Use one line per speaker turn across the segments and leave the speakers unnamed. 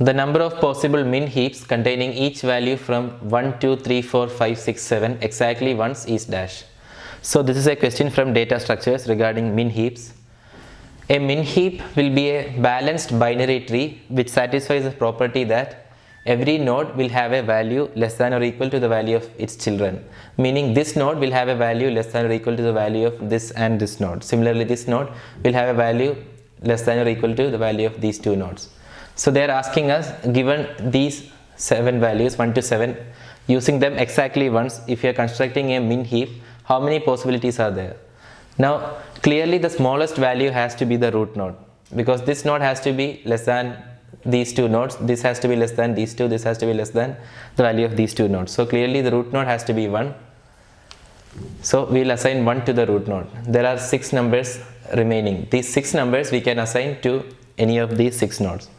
The number of possible min heaps containing each value from 1, 2, 3, 4, 5, 6, 7 exactly once is dash. So this is a question from data structures regarding min heaps. A min heap will be a balanced binary tree which satisfies the property that every node will have a value less than or equal to the value of its children. Meaning this node will have a value less than or equal to the value of this and this node. Similarly, this node will have a value less than or equal to the value of these two nodes. So they are asking us, given these 7 values 1 to 7, using them exactly once, if you are constructing a min heap, how many possibilities are there? Now clearly the smallest value has to be the root node, because this node has to be less than these two nodes, this has to be less than these two, this has to be less than the value of these two nodes. So clearly the root node has to be 1. So we will assign 1 to the root node. There are 6 numbers remaining. These 6 numbers we can assign to any of these 6 nodes.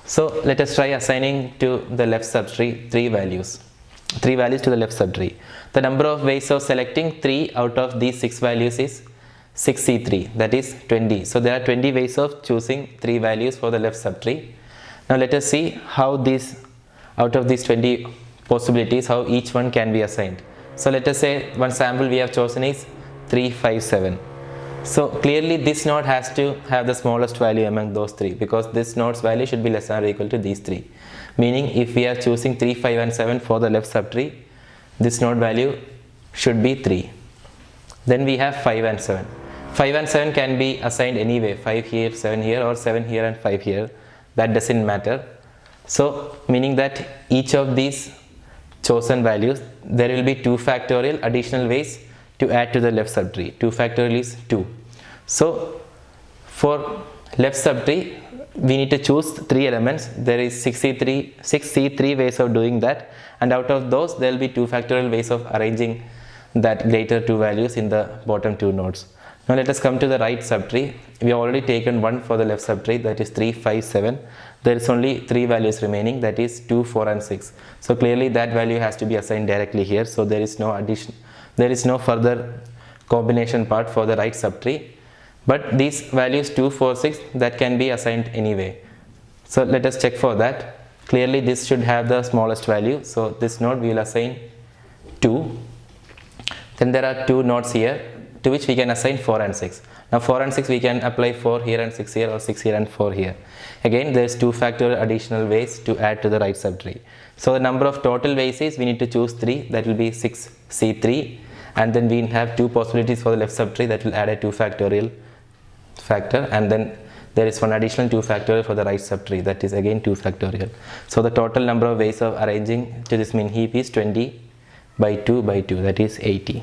So let us try assigning to the left subtree 3 values to the left subtree. The number of ways of selecting 3 out of these 6 values is 6C3, that is 20. So there are 20 ways of choosing 3 values for the left subtree. Now let us see how these, out of these 20 possibilities, how each one can be assigned. So let us say one sample we have chosen is 3, 5, 7. So clearly this node has to have the smallest value among those 3, because this node's value should be less than or equal to these 3. Meaning if we are choosing 3, 5 and 7 for the left subtree, this node value should be 3. Then we have 5 and 7. 5 and 7 can be assigned anyway, 5 here, 7 here, or 7 here and 5 here. That doesn't matter. So meaning that each of these chosen values, there will be 2 factorial additional ways to add to the left subtree. 2 factorial is 2. So for left subtree we need to choose 3 elements. There is 6C3 ways of doing that, and out of those there will be 2 factorial ways of arranging that greater 2 values in the bottom 2 nodes. Now let us come to the right subtree. We have already taken 1 for the left subtree, that is 3, 5, 7. There is only 3 values remaining, that is 2, 4 and 6. So clearly that value has to be assigned directly here. So there is no addition, there is no further combination part for the right subtree. But these values 2, 4, 6, that can be assigned anyway. So let us check for that. Clearly this should have the smallest value. So this node we will assign 2. Then there are 2 nodes here to which we can assign 4 and 6. Now 4 and 6 we can apply 4 here and 6 here, or 6 here and 4 here. Again there is 2 factorial additional ways to add to the right subtree. So the number of total ways is we need to choose 3, that will be 6C3, and then we have 2 possibilities for the left subtree, that will add a 2 factorial factor, and then there is one additional 2 factorial for the right subtree, that is again 2 factorial. So the total number of ways of arranging to this min heap is 20 by 2 by 2, that is 80.